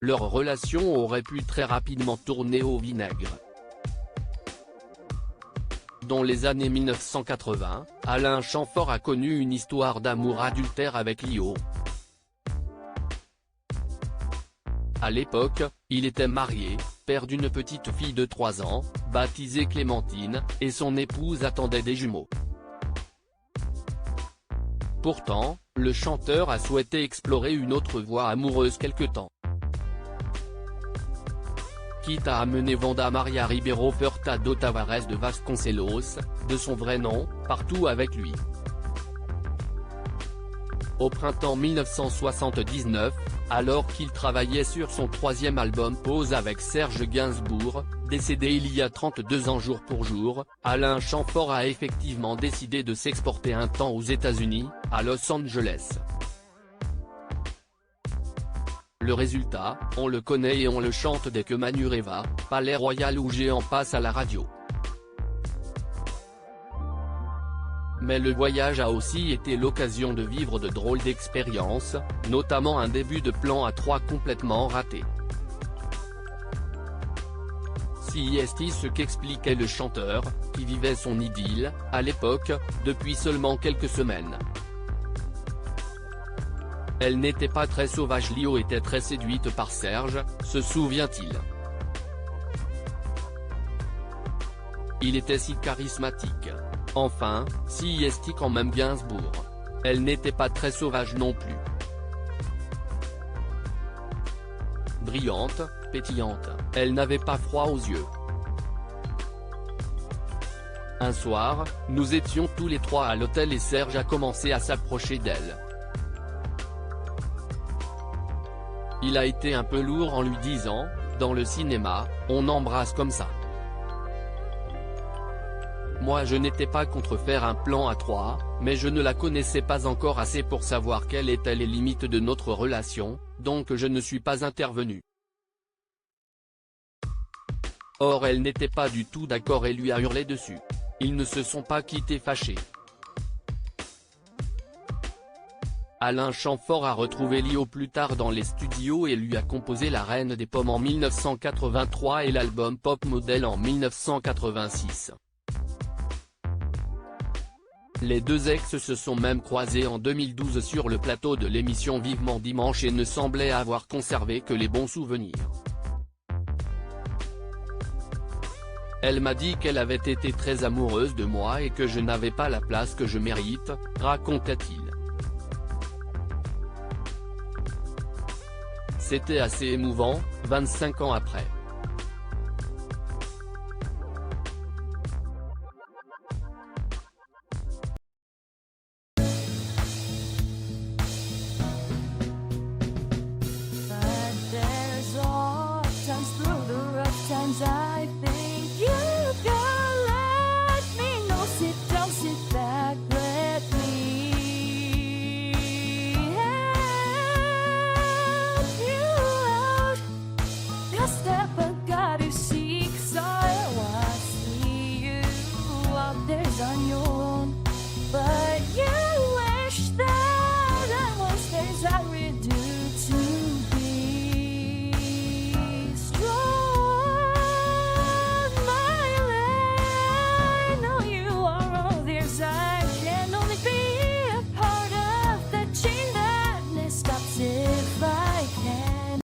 leur relation aurait pu très rapidement tourner au vinaigre. Dans les années 1980, Alain Chamfort a connu une histoire d'amour adultère avec Lio. À l'époque, il était marié, père d'une petite fille de 3 ans, baptisée Clémentine, et son épouse attendait des jumeaux. Pourtant, le chanteur a souhaité explorer une autre voie amoureuse quelque temps. Quitte à amener Wanda Maria Ribeiro Furtado Tavares de Vasconcelos, de son vrai nom, partout avec lui. Au printemps 1979, alors qu'il travaillait sur son 3e album Pause avec Serge Gainsbourg, décédé il y a 32 ans jour pour jour, Alain Chamfort a effectivement décidé de s'exporter un temps aux États-Unis, à Los Angeles. Le résultat, on le connaît et on le chante dès que Manureva, Palais Royal ou Géant passe à la radio. Mais le voyage a aussi été l'occasion de vivre de drôles d'expériences, notamment un début de plan à 3 complètement raté. Si est ce qu'expliquait le chanteur, qui vivait son idylle, à l'époque, depuis seulement quelques semaines. Elle n'était pas très sauvage. Lio était très séduite par Serge, se souvient-il. Il était si charismatique. Enfin, si est quand même Gainsbourg. Elle n'était pas très sauvage non plus. Brillante, pétillante, elle n'avait pas froid aux yeux. Un soir, nous étions tous les 3 à l'hôtel et Serge a commencé à s'approcher d'elle. Il a été un peu lourd en lui disant, dans le cinéma, on embrasse comme ça. Moi je n'étais pas contre faire un plan à 3, mais je ne la connaissais pas encore assez pour savoir quelles étaient les limites de notre relation, donc je ne suis pas intervenu. Or elle n'était pas du tout d'accord et lui a hurlé dessus. Ils ne se sont pas quittés fâchés. Alain Chamfort a retrouvé Lio plus tard dans les studios et lui a composé La Reine des Pommes en 1983 et l'album Pop Model en 1986. Les deux ex se sont même croisés en 2012 sur le plateau de l'émission Vivement Dimanche et ne semblaient avoir conservé que les bons souvenirs. Elle m'a dit qu'elle avait été très amoureuse de moi et que je n'avais pas la place que je mérite, racontait-il. C'était assez émouvant, 25 ans après. I think you can let me know. Sit down, sit back, let me help you out. Just step back, got to seek. So I see you out there's on your